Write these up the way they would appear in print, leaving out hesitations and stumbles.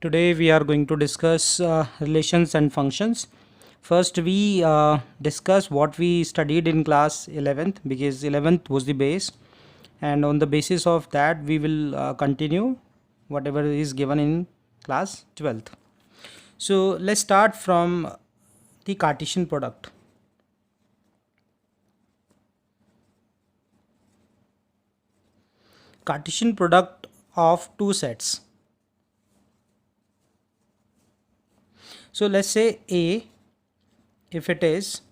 Today we are going to discuss relations and functions. First we discuss what we studied in class 11th, because 11th was the base, and on the basis of that we will continue whatever is given in class 12th. So let's start from the Cartesian product. Cartesian product of two sets. So let's say A, if it is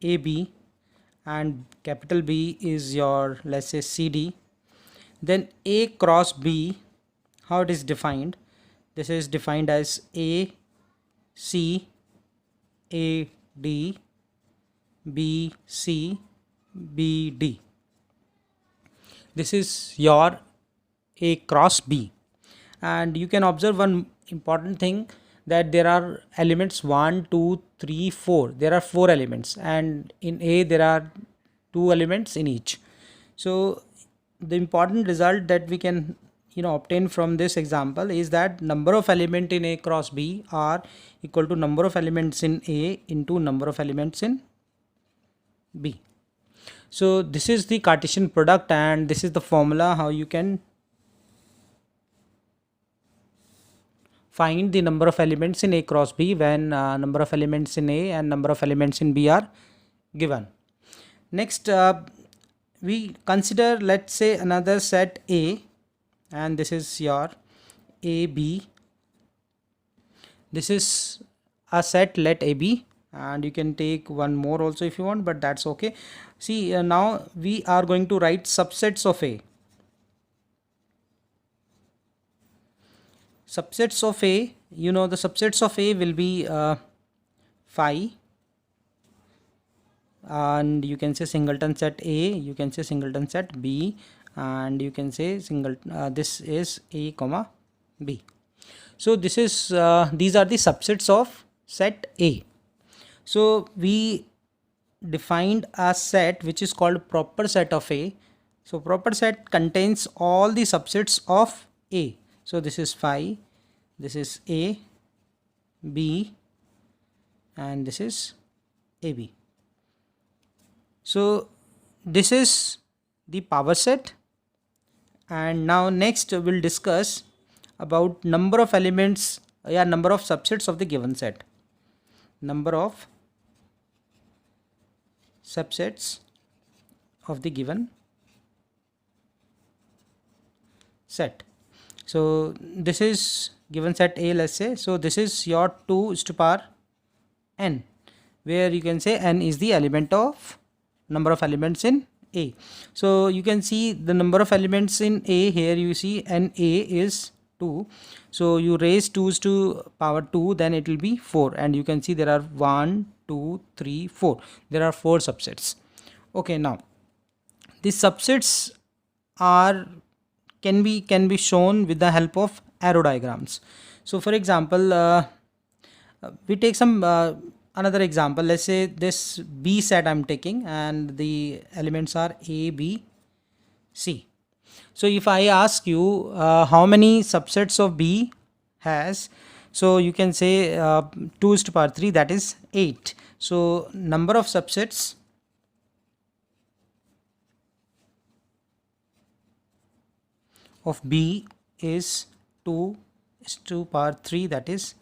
AB and capital B is your, let's say, CD, then A cross B, how it is defined? This is defined as A C A D B C B D. This is your A cross B, and you can observe one important thing, that there are elements 1 2 3 4. There are 4 elements, and in A there are 2 elements in each. So the important result that we can obtain from this example is that number of element in A cross B are equal to number of elements in A into number of elements in B. So this is the Cartesian product, and this is the formula how you can find the number of elements in A cross B when number of elements in A and number of elements in B are given. Next, we consider, let's say, another set A, and this is your AB. This is a set, let AB, and you can take one more also if you want, but that's okay. See, now we are going to write subsets of A. Subsets of A, the subsets of A will be phi, and you can say singleton set A, you can say singleton set B, and you can say this is A comma B. So this is these are the subsets of set A. So we defined a set which is called proper set of A. So proper set contains all the subsets of A. So this is phi, this is A, B, and this is AB. So this is the power set, and now next we'll discuss about number of elements, number of subsets of the given set. Number of subsets of the given set. So this is given set A, let's say. So this is your 2 is to power n, where you can say n is the element of number of elements in A. So you can see the number of elements in A here, you see NA is 2. So you raise 2's to power 2, then it will be 4, and you can see there are 1 2 3 4. There are 4 subsets. Okay, now these subsets are can be shown with the help of arrow diagrams. So for example, we take some another example. Let's say this B set I'm taking, and the elements are A, B, C. So if I ask you how many subsets of B has, so you can say 2 is to power 3, that is 8. So number of subsets of B is 2 is to power 3, that is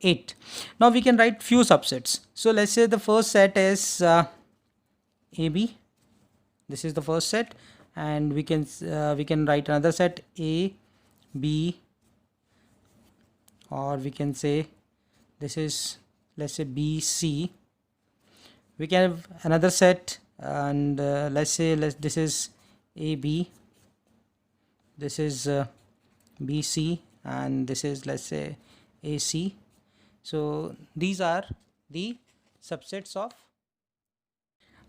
8. Now we can write few subsets. So let's say the first set is AB. This is the first set, and we can write another set A, B, or we can say this is, let's say, B, C. We can have another set, and let's say this is AB, this is BC, and this is, let's say, AC. So these are the subsets of.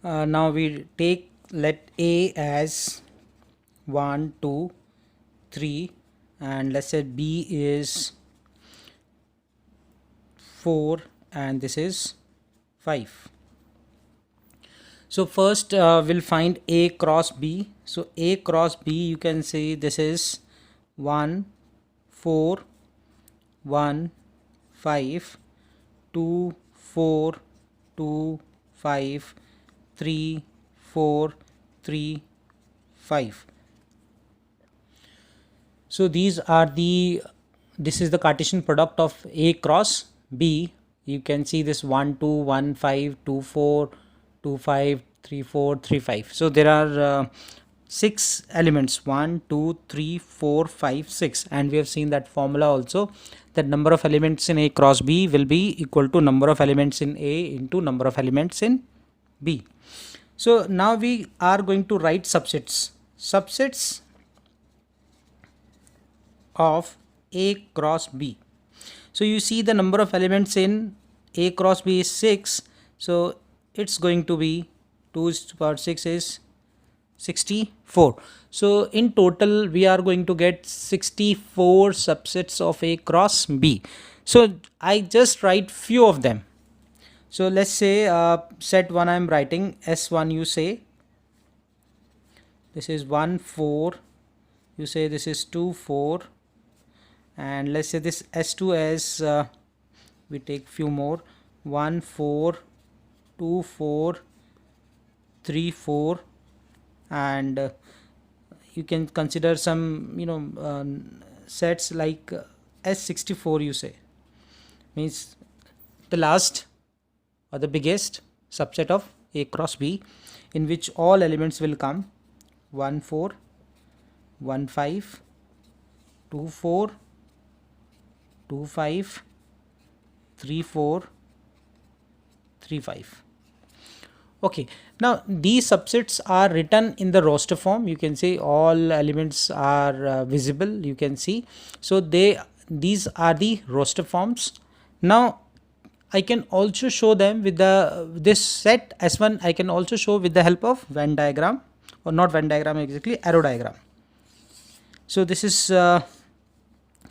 Now we take, let A as 1 2 3, and let's say B is 4, and this is 5. So first we'll find A cross B. So A cross B, you can say this is 1 4, 1, 5, 2, 4, 2, 5, 3, 4, 3, 5. So this is the Cartesian product of A cross B. You can see this 1, 2, 1, 5, 2, 4, 2, 5, 3, 4, 3, 5. So there are 6 elements, 1, 2, 3, 4, 5, 6, and we have seen that formula also, that number of elements in A cross B will be equal to number of elements in A into number of elements in B. So now we are going to write subsets of A cross B. So you see the number of elements in A cross B is 6, so it's going to be 2 to the power 6 is 64. So in total we are going to get 64 subsets of A cross B. So I just write few of them. So let's say set 1 I am writing S1, you say this is 1, 4, you say this is 2, 4, and let's say this S2 as we take few more, 1, 4, 2, 4, 3, 4, and you can consider some sets like S64, you say, means the last or the biggest subset of A cross B, in which all elements will come 1, 4, 1, 5, 2, 4, 2, 5, 3, 4, 3, 5. Okay, now these subsets are written in the roster form. You can say all elements are visible, you can see. So these are the roster forms. Now I can also show them with this set S1, I can also show with the help of Venn diagram, or not Venn diagram exactly, arrow diagram. So this is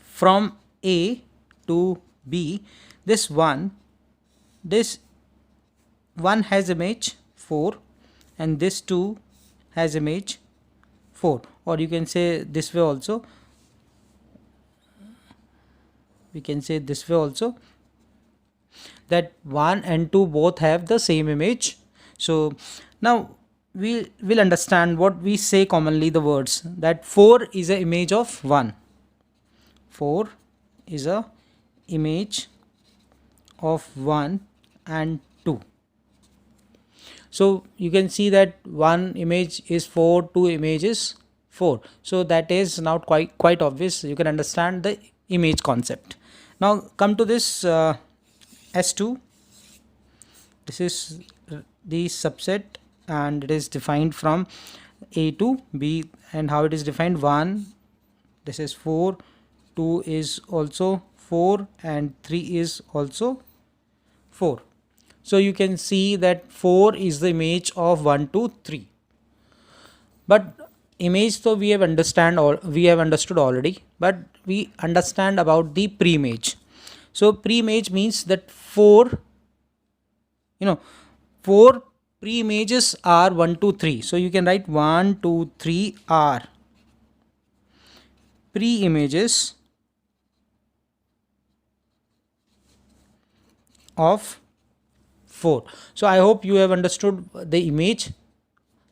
from A to B. This one has image 4 and this 2 has image 4, or you can say this way also, we can say this way also, that 1 and 2 both have the same image. So now we will understand what we say commonly, the words that 4 is an image of 1, 4 is a image of 1 and 2. So you can see that one image is 4, 2 images 4. So that is now quite obvious. You can understand the image concept. Now come to this S2. This is the subset and it is defined from A to B, and how it is defined: 1, this is 4, 2 is also 4, and 3 is also 4. So you can see that 4 is the image of 1, 2, 3. But image, so we have understood already, but we understand about the pre-image. So pre-image means that 4 pre-images are 1, 2, 3. So you can write 1, 2, 3 are pre-images of 4. So I hope you have understood the image,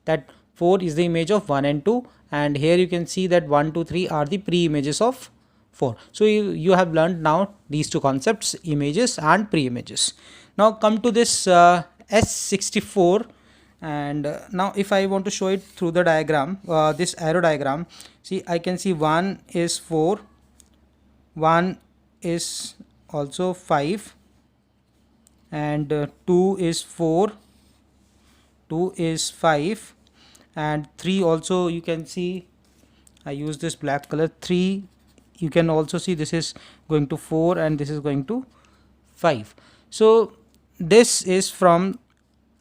that 4 is the image of 1 and 2, and here you can see that 1, 2, 3 are the pre-images of 4. So you have learned now these two concepts, images and pre-images. Now come to this S64, and now if I want to show it through the diagram, this arrow diagram, see, I can see 1 is 4, 1 is also 5, and 2 is 4, 2 is 5, and 3 also, you can see, I use this black color, 3, you can also see this is going to 4 and this is going to 5. So this is from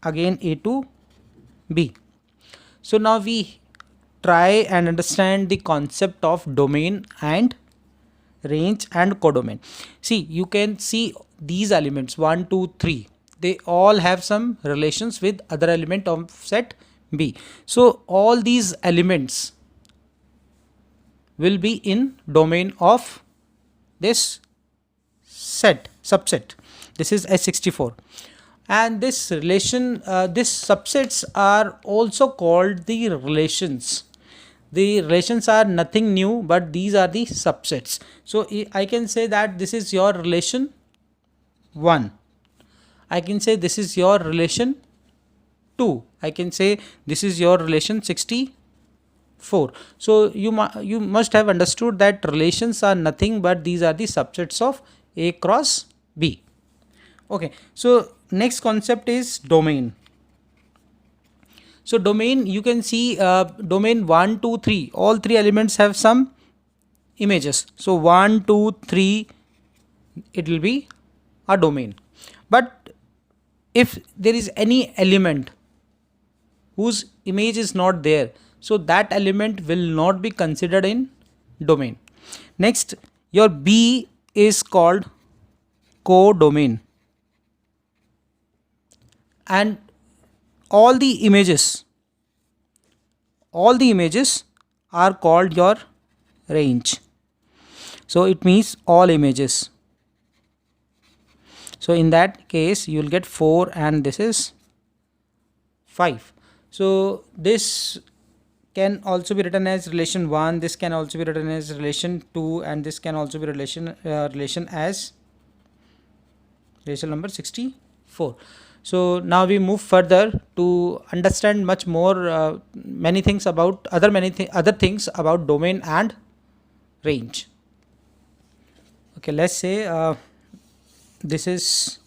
again A to B. So now we try and understand the concept of domain and range and codomain. See, you can see these elements 1, 2, 3, they all have some relations with other element of set B. So all these elements will be in domain of this subset. This is S64, and this relation, this subsets are also called the relations. The relations are nothing new, but these are the subsets. So I can say that this is your relation 1. I can say this is your relation 2. I can say this is your relation 64. So you must have understood that relations are nothing but these are the subsets of A cross B. Okay, so next concept is domain. So domain, you can see domain 1, 2, 3, all three elements have some images. So 1, 2, 3, it will be a domain. But if there is any element whose image is not there, so that element will not be considered in domain. Next, your B is called codomain, and all the images are called your range. So it means all images. So in that case you will get 4 and this is 5. So this can also be written as relation 1, this can also be written as relation 2, and this can also be relation as relation number 64. So now we move further to understand much more many things about other things about domain and range. Okay, let's say this is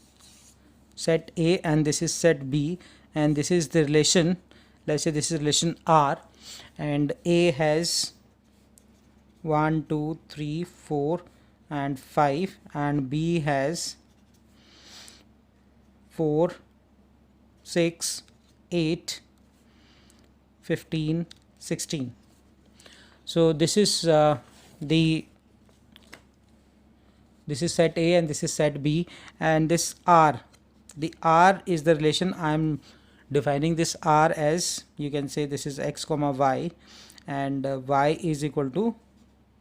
set A and this is set B, and this is the relation. Let's say this is relation R, and A has 1, 2, 3, 4 and 5, and B has 4, 6, 8, 15, 16. So this is this is set A and this is set B, and this R, the R is the relation. I am defining this R as, you can say this is x comma y, and y is equal to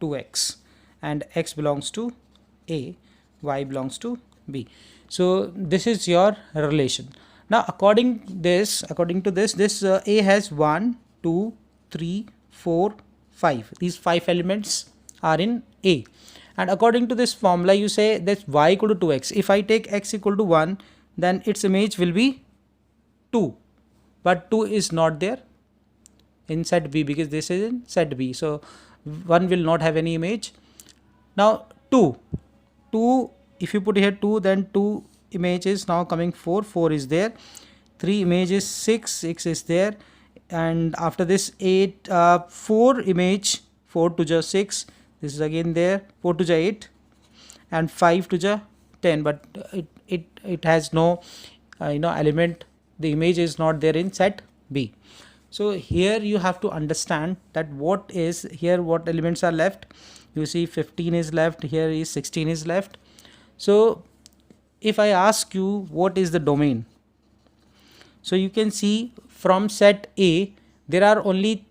2x, and x belongs to A, y belongs to B. So this is your relation. Now according to this A has 1, 2, 3, 4, 5. These 5 elements are in A, and according to this formula you say that y equal to 2x. If I take x equal to 1, then its image will be 2, but 2 is not there in set B because this is in set B, so 1 will not have any image. Now 2, if you put here 2, then 2 image is now coming 4, 4 is there, 3 image is 6, 6 is there, and after this 8, 4 image, 4 to the 6, this is again there, 4 to the 8, and 5 to the 10, but it has no element, the image is not there in set B. So here you have to understand that what elements are left. You see 15 is left, here is 16 is left. So if I ask you what is the domain, so you can see from set A there are only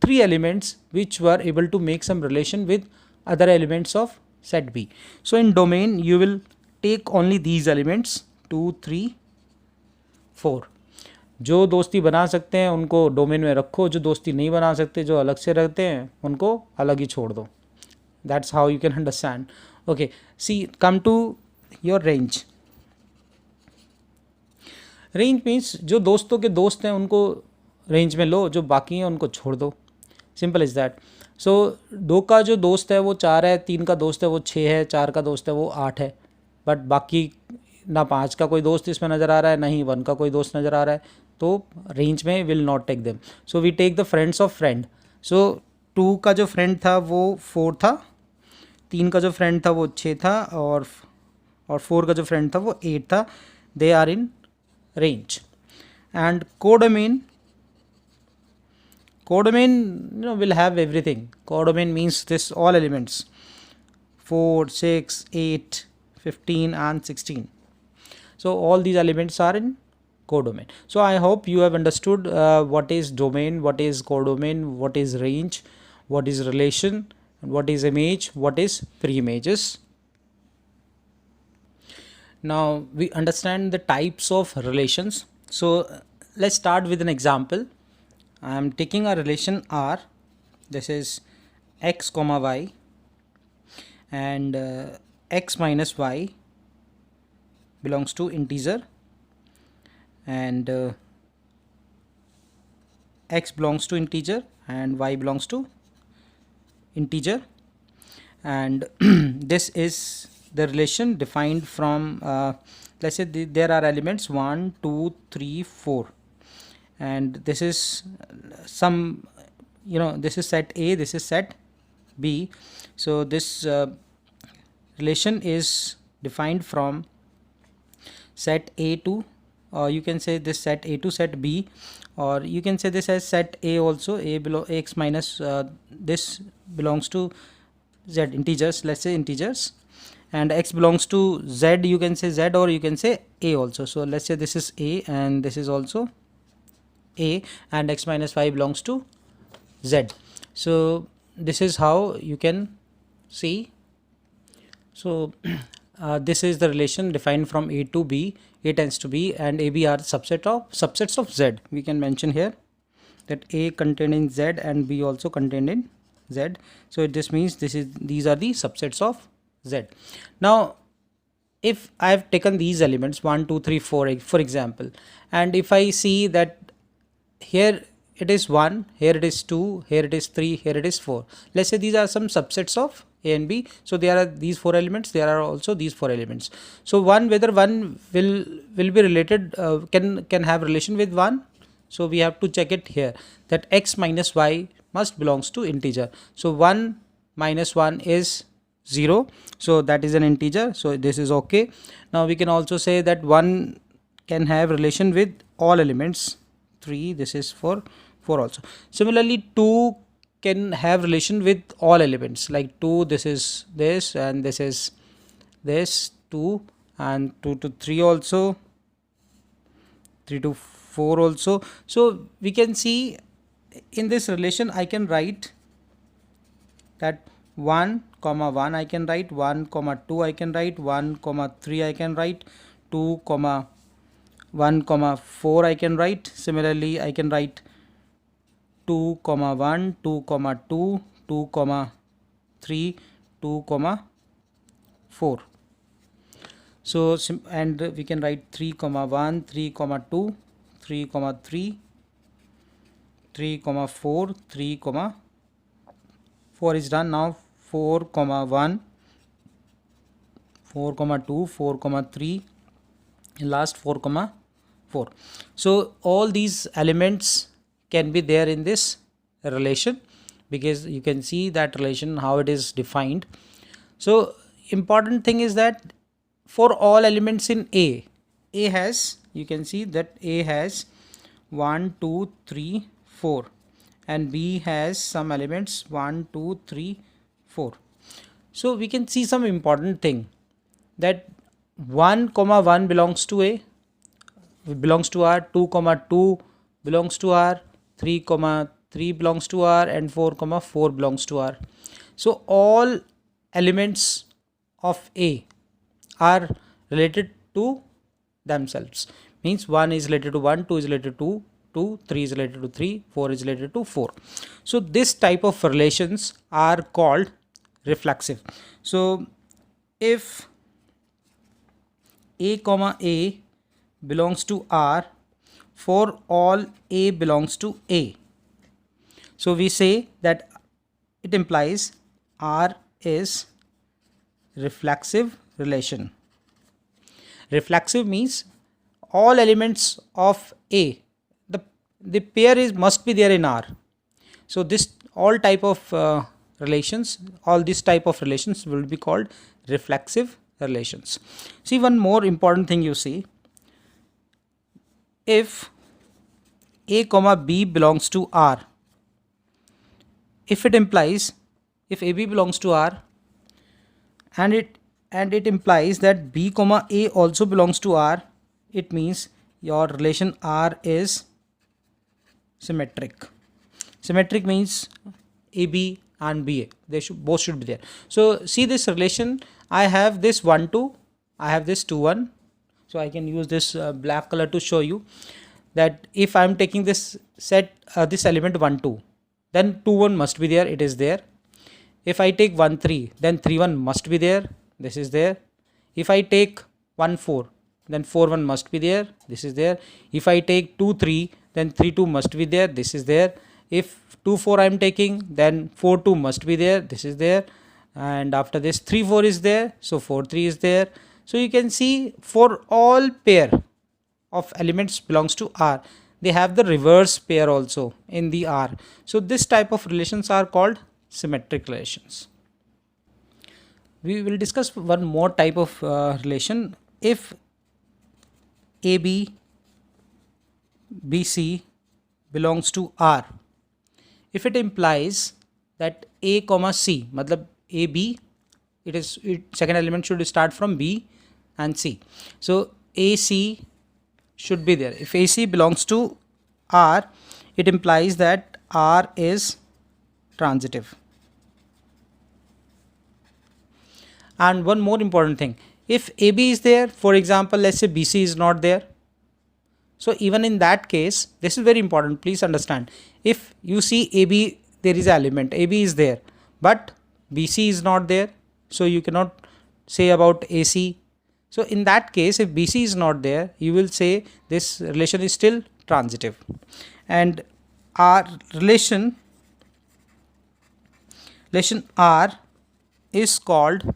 3 elements which were able to make some relation with other elements of set B. So in domain you will take only these elements 2, 3, 4. जो दोस्ती बना सकते हैं उनको domain में रखो, जो दोस्ती नहीं बना सकते, जो अलग से रहते हैं, उनको अलग ही छोड़ दो. That's how you can understand. Okay, see, come to your range. Range means जो दोस्तों के दोस्त हैं उनको रेंज में लो, जो बाकी हैं उनको छोड़ दो. Simple is that. सो 2 का जो दोस्त है वो 4 है, 3 का दोस्त है वो 6 है, 4 का दोस्त है वो 8 है, बट बाकी ना 5 का कोई दोस्त इसमें नज़र आ रहा है, ना ही 1 का कोई दोस्त नज़र आ रहा है, तो रेंज में will not take them. So we take the friends of friend. So 2 का जो फ्रेंड था वो 4 था, 3 का जो फ्रेंड था वो 6 था, और 4 का जो फ्रेंड था वो 8 था. They are in range. And codomain will have everything. Codomain means this all elements 4, 6, 8, 15 and 16. So all these elements are in codomain. So I hope you have understood what is domain, what is codomain, what is range, what is relation, and what is image, what is pre-images. Now we understand the types of relations. So let's start with an example. I am taking a relation R. This is x comma y, and x minus y belongs to integer, and x belongs to integer and y belongs to integer, and this is the relation defined from let's say there are elements 1 2 3 4, and this is some, this is set A, this is set B. So this relation is defined from set A to, or you can say this set A to set B, or you can say this as set A also. A below x minus this belongs to z, integers, let's say integers, and x belongs to z, you can say z, or you can say A also. So let's say this is A and this is also A, and x minus y belongs to z. So this is how you can see. So this is the relation defined from A to B. A tends to B and AB are subsets of Z. We can mention here that A contained in Z and B also contained in Z. So this means these are the subsets of Z. Now if I have taken these elements 1 2 3 4 for example, and if I see that here it is 1, here it is 2, here it is 3, here it is 4. Let's say these are some subsets of A and B. So there are these 4 elements, there are also these 4 elements. So whether one will be related, can have relation with 1. So we have to check it here, that x minus y must belongs to integer. So 1 minus 1 is 0. So that is an integer. So this is okay. Now we can also say that 1 can have relation with all elements. 3, this is for 4 also. Similarly 2 can have relation with all elements, like 2, this is this, and this is this 2, and 2 to 3 also, 3 to 4 also. So we can see in this relation I can write that 1 comma 1 I can write, 1 comma 2 I can write, 1 comma 3 I can write, 2 comma 1 comma 4 I can write. Similarly I can write 2 comma 1, 2 comma 2, 2 comma 3, 2 comma 4. So and we can write 3 comma 1, 3 comma 2, 3 comma 3, 3 comma 4, 3 comma 4 is done. Now 4 comma 1, 4 comma 2, 4 comma 3, and last 4 comma 4. So all these elements can be there in this relation, because you can see that relation how it is defined. So important thing is that for all elements in A has, you can see that A has 1 2 3 4, and B has some elements 1 2 3 4. So we can see some important thing, that 1 comma 1 belongs to A, belongs to R, 2 comma 2 belongs to R, 3 comma 3 belongs to R, and 4 comma 4 belongs to R. So all elements of A are related to themselves. Means 1 is related to 1, 2 is related to 2, 3 is related to 3, 4 is related to 4. So this type of relations are called reflexive. So if A comma A belongs to R for all A belongs to A, so we say that it implies R is reflexive relation. Reflexive means all elements of A, the pair must be there in R. So this all type of relations, all this type of relations will be called reflexive relations. See, one more important thing you see, if A comma B belongs to R, if it implies, if AB belongs to R, and it implies that B comma A also belongs to R, it means your relation R is symmetric. Symmetric means AB and BA, they both should be there. So see this relation, I have this 1 2, I have this 2 1, So I can use this black color to show you that if I'm taking this set, this element 1 2, then 2 1 must be there, it is there. If I take 1 3, then 3 1 must be there, this is there. If I take 1 4, then 4 1 must be there, this is there. If I take 2 3, then 3 2 must be there, this is there. If 2 4 I am taking, then 4 2 must be there, this is there. And after this 3 4 is there, so 4 3 is there. So you can see for all pair of elements belongs to R, they have the reverse pair also in the R. So this type of relations are called symmetric relations. We will discuss one more type of relation. If AB BC belongs to R, if it implies that A comma C, matlab AB, second element should start from B and C. So AC should be there. If AC belongs to R, it implies that R is transitive. And one more important thing, if AB is there, for example, let's say BC is not there. So even in that case, this is very important, please understand. If you see AB, there is an element, AB is there, but BC is not there. So you cannot say about AC. So in that case, if BC is not there, you will say this relation is still transitive. And our relation R is called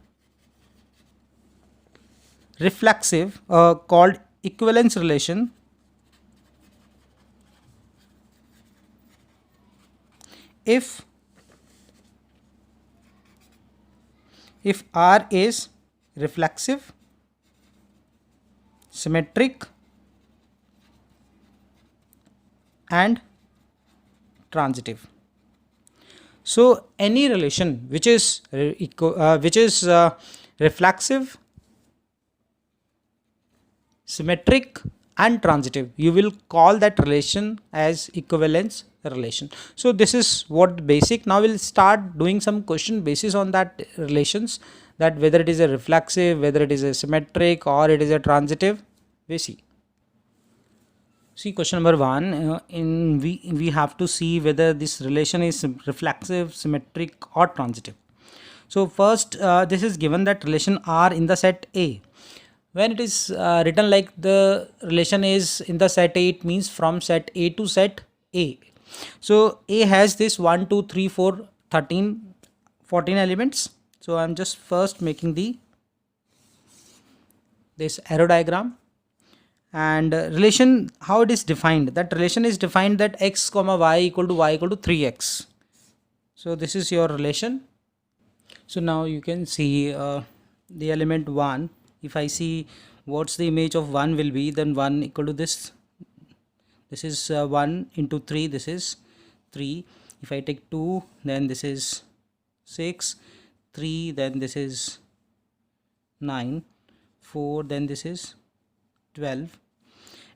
reflexive, called equivalence relation. If R is reflexive, symmetric and transitive. So any relation which is reflexive, symmetric and transitive, you will call that relation as equivalence relation. So this is what basic. Now we'll start doing some question basis on that relations, that whether it is a reflexive, whether it is a symmetric or it is a transitive. We see question number 1. We have to see whether this relation is reflexive, symmetric or transitive. So first, this is given that relation R in the set A. When it is written like the relation is in the set A, it means from set A to set A. So A has this 1 2 3 4 13 14 elements. So I'm just first making this arrow diagram. And relation, how it is defined, that relation is defined that x comma y equal to 3x. So this is your relation. So now you can see the element 1. If I see what's the image of 1 will be, then 1 equal to this is 1 into 3, this is 3. If I take 2, then this is 6, 3, then this is 9, 4, then this is 12.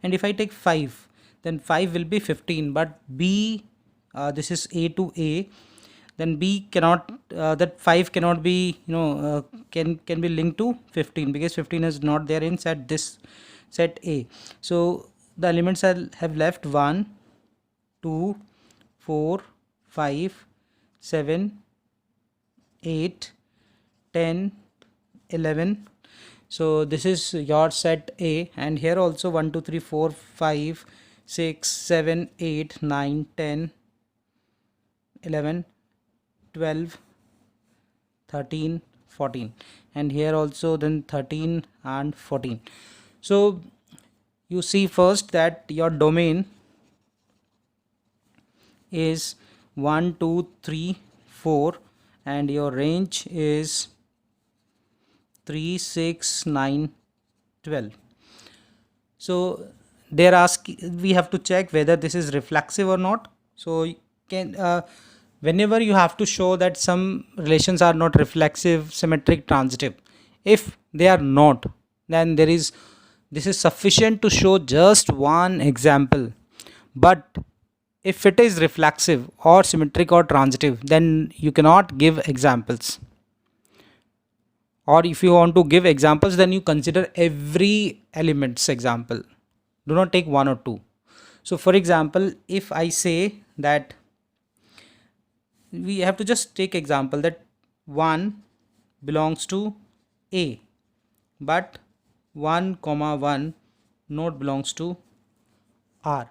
And if I take 5, then 5 will be 15. But B, this is A to A, then B cannot, that 5 cannot be, can be linked to 15, because 15 is not there in set A. So the elements have left 1 2 4 5 7 8 10 11. So this is your set A, and here also 1 2 3 4 5 6 7 8 9 10 11 12 13 14, and here also then 13 and 14. So you see first that your domain is 1 2 3 4 and your range is 3 6 9 12. So we have to check whether this is reflexive or not. So you can whenever you have to show that some relations are not reflexive, symmetric, transitive, if they are not, then this is sufficient to show just one example. But if it is reflexive or symmetric or transitive, then you cannot give examples. or if you want to give examples, then you consider every element's example. Do not take one or two. So for example, if I say that, we have to just take example that 1 belongs to A, but 1 comma 1 not belongs to R.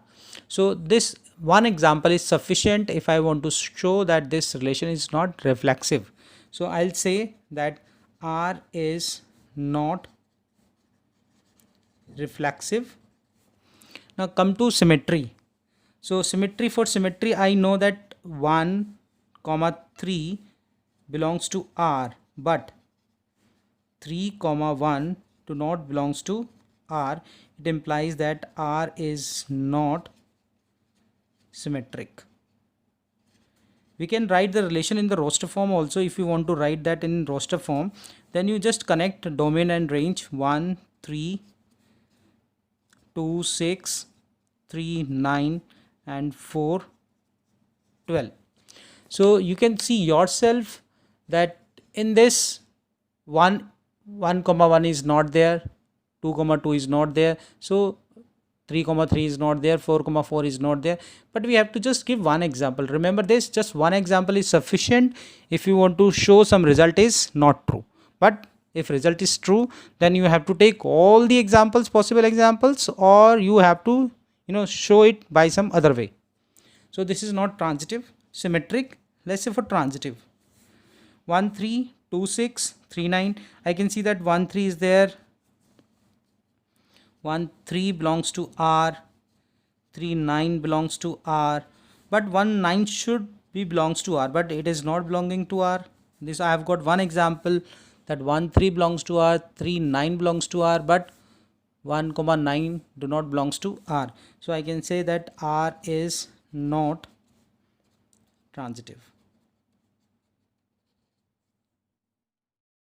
So this one example is sufficient if I want to show that this relation is not reflexive. So I'll say that R is not reflexive. Now come to symmetry. So symmetry, for symmetry I know that 1 comma 3 belongs to R, but 3 comma 1 do not belongs to R. It implies that R is not symmetric. We can write the relation in the roster form also. If you want to write that in roster form, then you just connect domain and range 1 3 2 6 3 9 and 4 12. So you can see yourself that in this 1 comma 1 is not there, 2 comma 2 is not there, so 3 comma 3 is not there, 4 comma 4 is not there. But we have to just give one example. Remember this, just one example is sufficient if you want to show some result is not true. But if result is true, then you have to take all the examples, possible examples, or you have to show it by some other way. So this is not transitive. Symmetric, let's say for transitive, 1 3 2 6 3 9, I can see that 1 3 is there, 1 3 belongs to R, 3 9 belongs to R, but 1 9 should be belongs to R, but it is not belonging to R. This I have got one example that 1 3 belongs to R, 3 9 belongs to R, but 1 comma 9 do not belongs to R. So I can say that R is not transitive.